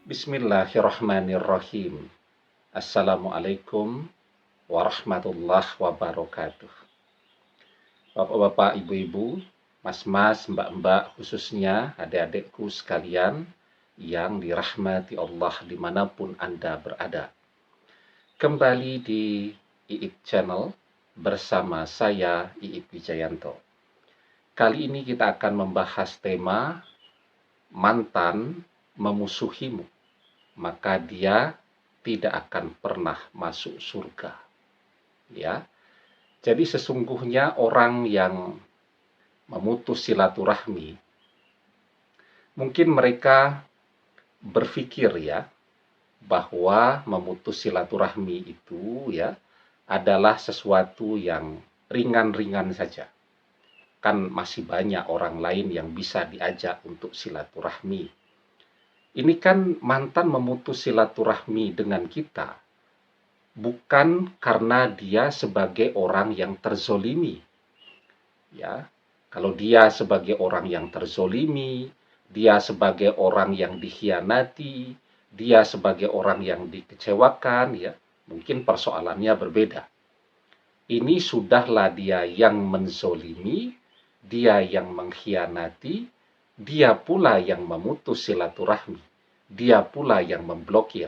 Bismillahirrahmanirrahim. Assalamualaikum warahmatullahi wabarakatuh. Bapak-bapak, ibu-ibu, mas-mas, mbak-mbak, khususnya adik-adikku sekalian yang dirahmati Allah dimanapun Anda berada. Kembali di Iip Channel bersama saya, Iip Wijayanto. Kali ini kita akan membahas tema mantan memusuhimu, maka dia tidak akan pernah masuk surga. Ya. Jadi sesungguhnya orang yang memutus silaturahmi, mungkin mereka berpikir ya, bahwa memutus silaturahmi itu ya adalah sesuatu yang ringan-ringan saja. Kan masih banyak orang lain yang bisa diajak untuk silaturahmi. Ini kan mantan memutus silaturahmi dengan kita, bukan karena dia sebagai orang yang terzolimi. Ya, kalau dia sebagai orang yang terzolimi, dia sebagai orang yang dikhianati, dia sebagai orang yang dikecewakan, ya, mungkin persoalannya berbeda. Ini sudahlah dia yang menzolimi, dia yang mengkhianati, dia pula yang memutus silaturahmi, dia pula yang memblokir.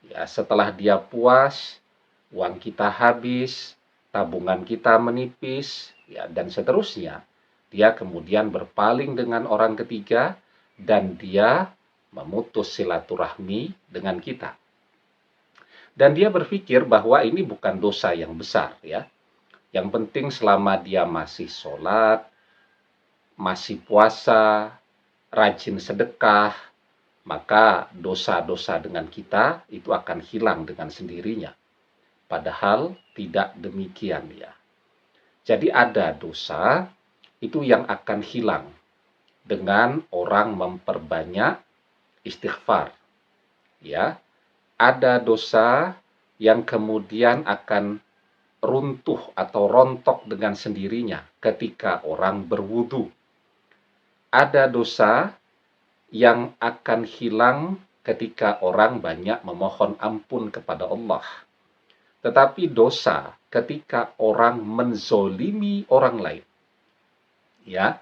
Ya, setelah dia puas, uang kita habis, tabungan kita menipis, ya, dan seterusnya, dia kemudian berpaling dengan orang ketiga dan dia memutus silaturahmi dengan kita. Dan dia berpikir bahwa ini bukan dosa yang besar, ya. Yang penting selama dia masih sholat, masih puasa, rajin sedekah, maka dosa-dosa dengan kita itu akan hilang dengan sendirinya. Padahal tidak demikian ya. Jadi ada dosa itu yang akan hilang dengan orang memperbanyak istighfar. Ya. Ada dosa yang kemudian akan runtuh atau rontok dengan sendirinya ketika orang berwudu. Ada dosa yang akan hilang ketika orang banyak memohon ampun kepada Allah. Tetapi dosa ketika orang menzolimi orang lain, ya,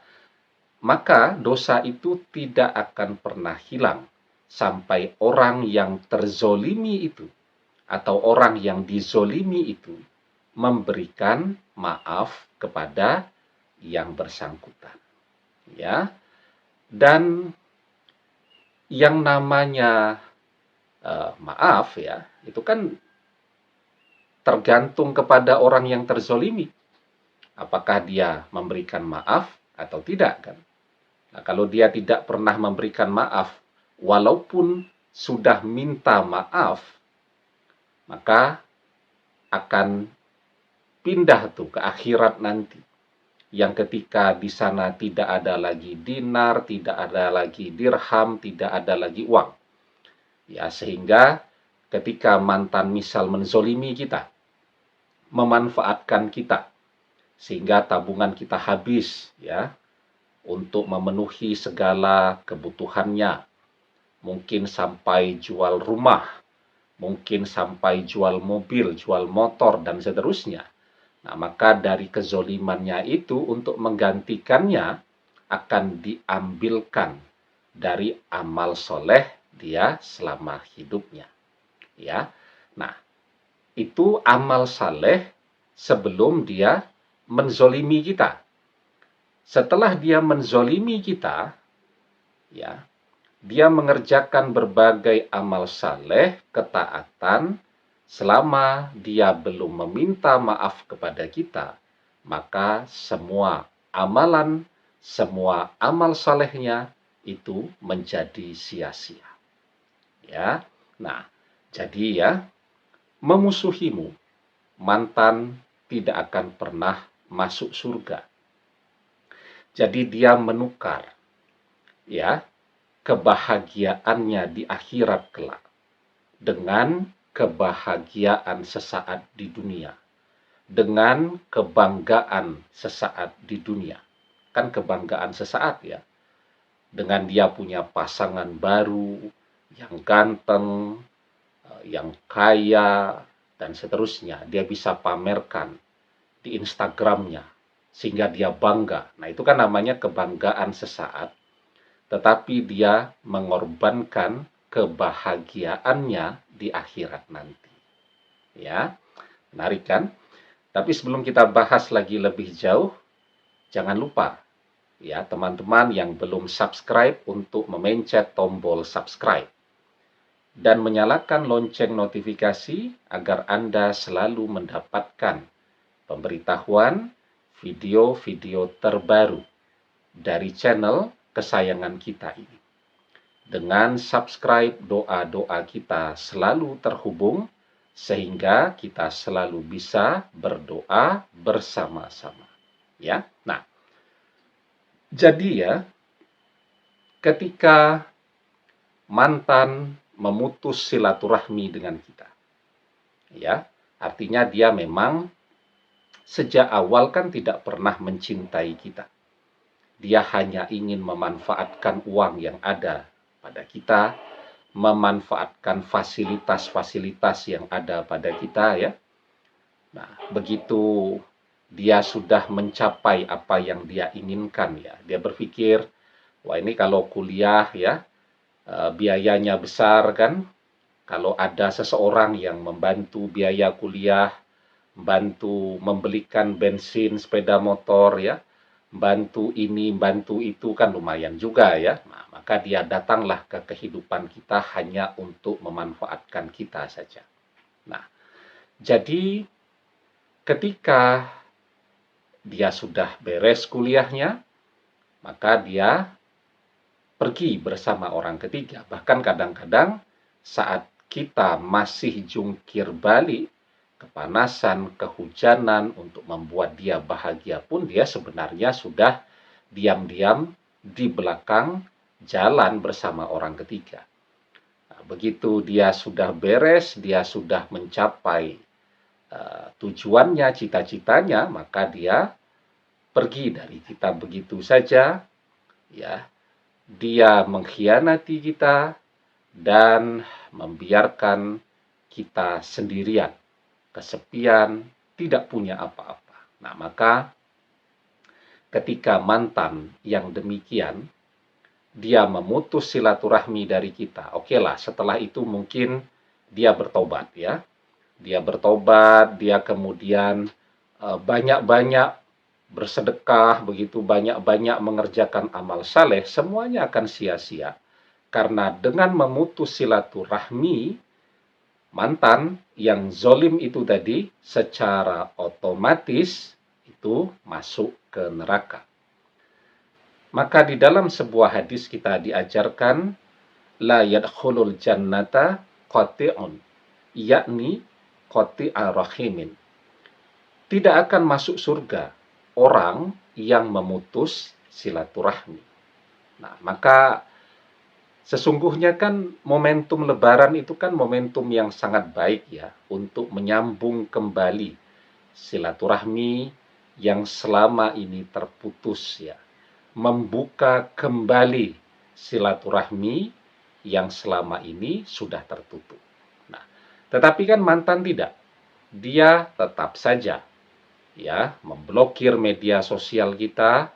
maka dosa itu tidak akan pernah hilang sampai orang yang terzolimi itu atau orang yang dizolimi itu memberikan maaf kepada yang bersangkutan. Ya. Dan yang namanya maaf ya, itu kan tergantung kepada orang yang terzolimi. Apakah dia memberikan maaf atau tidak kan? Nah, kalau dia tidak pernah memberikan maaf, walaupun sudah minta maaf, maka akan pindah tuh ke akhirat nanti. Yang ketika di sana tidak ada lagi dinar, tidak ada lagi dirham, tidak ada lagi uang. Ya, sehingga ketika mantan misal menzolimi kita, memanfaatkan kita, sehingga tabungan kita habis ya untuk memenuhi segala kebutuhannya, mungkin sampai jual rumah, mungkin sampai jual mobil, jual motor, dan seterusnya. Nah, maka dari kezolimannya itu untuk menggantikannya akan diambilkan dari amal soleh dia selama hidupnya. Ya, nah itu amal saleh sebelum dia menzolimi kita. Setelah dia menzolimi kita, ya, dia mengerjakan berbagai amal saleh, ketaatan, selama dia belum meminta maaf kepada kita, maka semua amalan, semua amal salehnya itu menjadi sia-sia. Ya. Nah, jadi ya, memusuhimu, mantan tidak akan pernah masuk surga. Jadi dia menukar ya kebahagiaannya di akhirat kelak dengan kebahagiaan sesaat di dunia, dengan kebanggaan sesaat di dunia. Kan kebanggaan sesaat ya, dengan dia punya pasangan baru, yang ganteng, yang kaya, dan seterusnya. Dia bisa pamerkan di Instagramnya, sehingga dia bangga. Nah, itu kan namanya kebanggaan sesaat, tetapi dia mengorbankan kebahagiaannya di akhirat nanti. Ya, menarik kan? Tapi sebelum kita bahas lagi lebih jauh, jangan lupa ya teman-teman yang belum subscribe untuk memencet tombol subscribe dan menyalakan lonceng notifikasi agar Anda selalu mendapatkan pemberitahuan video-video terbaru dari channel kesayangan kita ini. Dengan subscribe, doa-doa kita selalu terhubung sehingga kita selalu bisa berdoa bersama-sama. Ya. Nah, jadi ya, ketika mantan memutus silaturahmi dengan kita, ya, artinya dia memang sejak awal kan tidak pernah mencintai kita. Dia hanya ingin memanfaatkan uang yang ada pada kita, memanfaatkan fasilitas-fasilitas yang ada pada kita, ya. Nah, begitu dia sudah mencapai apa yang dia inginkan, ya, dia berpikir, wah ini kalau kuliah ya, biayanya besar kan, kalau ada seseorang yang membantu biaya kuliah, bantu membelikan bensin sepeda motor ya, bantu ini, bantu itu kan lumayan juga ya. Nah, maka dia datanglah ke kehidupan kita hanya untuk memanfaatkan kita saja. Nah, jadi ketika dia sudah beres kuliahnya, maka dia pergi bersama orang ketiga. Bahkan kadang-kadang saat kita masih jungkir balik, kepanasan, kehujanan untuk membuat dia bahagia pun dia sebenarnya sudah diam-diam di belakang jalan bersama orang ketiga. Nah, begitu dia sudah beres, dia sudah mencapai tujuannya, cita-citanya, maka dia pergi dari kita begitu saja, ya. Dia mengkhianati kita dan membiarkan kita sendirian, kesepian, tidak punya apa-apa. Nah, maka ketika mantan yang demikian, dia memutus silaturahmi dari kita. Oke lah, setelah itu mungkin dia bertobat ya. Dia bertobat, dia kemudian banyak-banyak bersedekah, begitu banyak-banyak mengerjakan amal saleh, semuanya akan sia-sia. Karena dengan memutus silaturahmi, mantan yang zolim itu tadi secara otomatis itu masuk ke neraka. Maka di dalam sebuah hadis kita diajarkan la yadkhulul jannata qati'un, yakni qati'a rahimin. Tidak akan masuk surga orang yang memutus silaturahmi. Nah, maka sesungguhnya kan momentum Lebaran itu kan momentum yang sangat baik ya untuk menyambung kembali silaturahmi yang selama ini terputus ya. Membuka kembali silaturahmi yang selama ini sudah tertutup. Nah, tetapi kan mantan tidak. Dia tetap saja ya memblokir media sosial kita,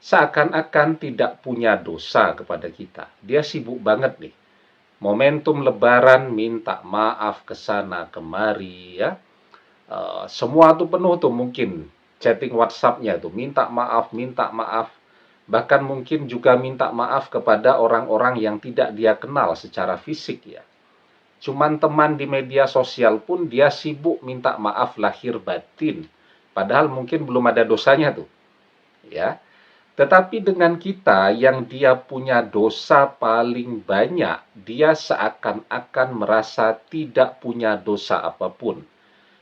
seakan-akan tidak punya dosa kepada kita. Dia sibuk banget nih. Momentum Lebaran minta maaf ke sana kemari ya. Semua tuh penuh tuh mungkin chatting WhatsApp-nya tuh minta maaf, minta maaf. Bahkan mungkin juga minta maaf kepada orang-orang yang tidak dia kenal secara fisik ya. Cuman teman di media sosial pun dia sibuk minta maaf lahir batin. Padahal mungkin belum ada dosanya tuh. Ya. Tetapi dengan kita yang dia punya dosa paling banyak, dia seakan-akan merasa tidak punya dosa apapun.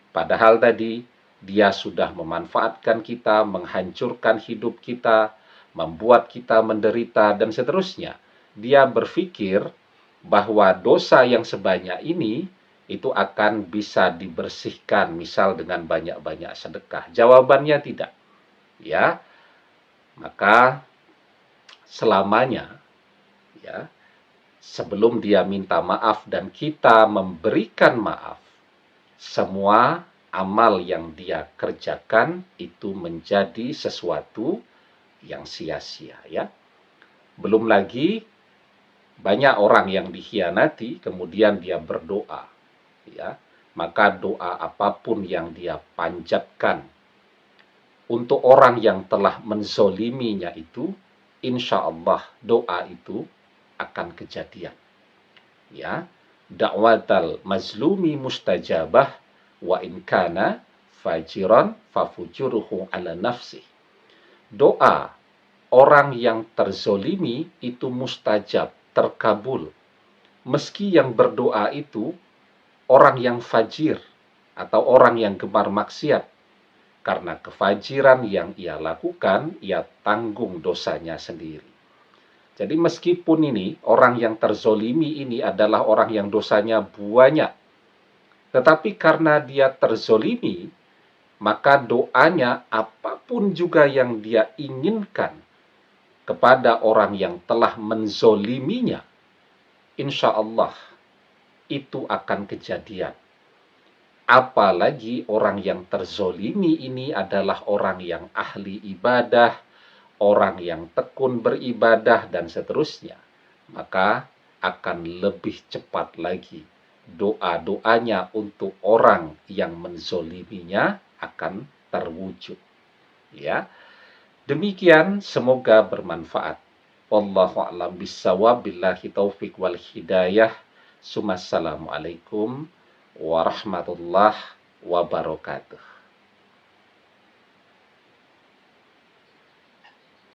Padahal tadi dia sudah memanfaatkan kita, menghancurkan hidup kita, membuat kita menderita, dan seterusnya. Dia berpikir bahwa dosa yang sebanyak ini itu akan bisa dibersihkan, misal dengan banyak-banyak sedekah. Jawabannya tidak. Ya, maka selamanya ya sebelum dia minta maaf dan kita memberikan maaf, semua amal yang dia kerjakan itu menjadi sesuatu yang sia-sia, ya. Belum lagi banyak orang yang dikhianati kemudian dia berdoa, ya. Maka doa apapun yang dia panjatkan untuk orang yang telah menzoliminya itu, insya Allah doa itu akan kejadian. Ya, dakwatal mazlumi mustajabah wa in kana fajiran fafujuruhu ala nafsi. Doa orang yang terzolimi itu mustajab, terkabul. Meski yang berdoa itu orang yang fajir atau orang yang gemar maksiat. Karena kefajiran yang ia lakukan, ia tanggung dosanya sendiri. Jadi meskipun ini orang yang terzolimi ini adalah orang yang dosanya banyak, tetapi karena dia terzolimi, maka doanya apapun juga yang dia inginkan kepada orang yang telah menzoliminya, insya Allah itu akan kejadian. Apalagi orang yang terzolimi ini adalah orang yang ahli ibadah, orang yang tekun beribadah, dan seterusnya. Maka akan lebih cepat lagi doa-doanya untuk orang yang menzoliminya akan terwujud. Ya, demikian, semoga bermanfaat. Wallahu a'lam bishawab, billahi taufik wal hidayah. Assalamualaikum warahmatullahi wabarakatuh.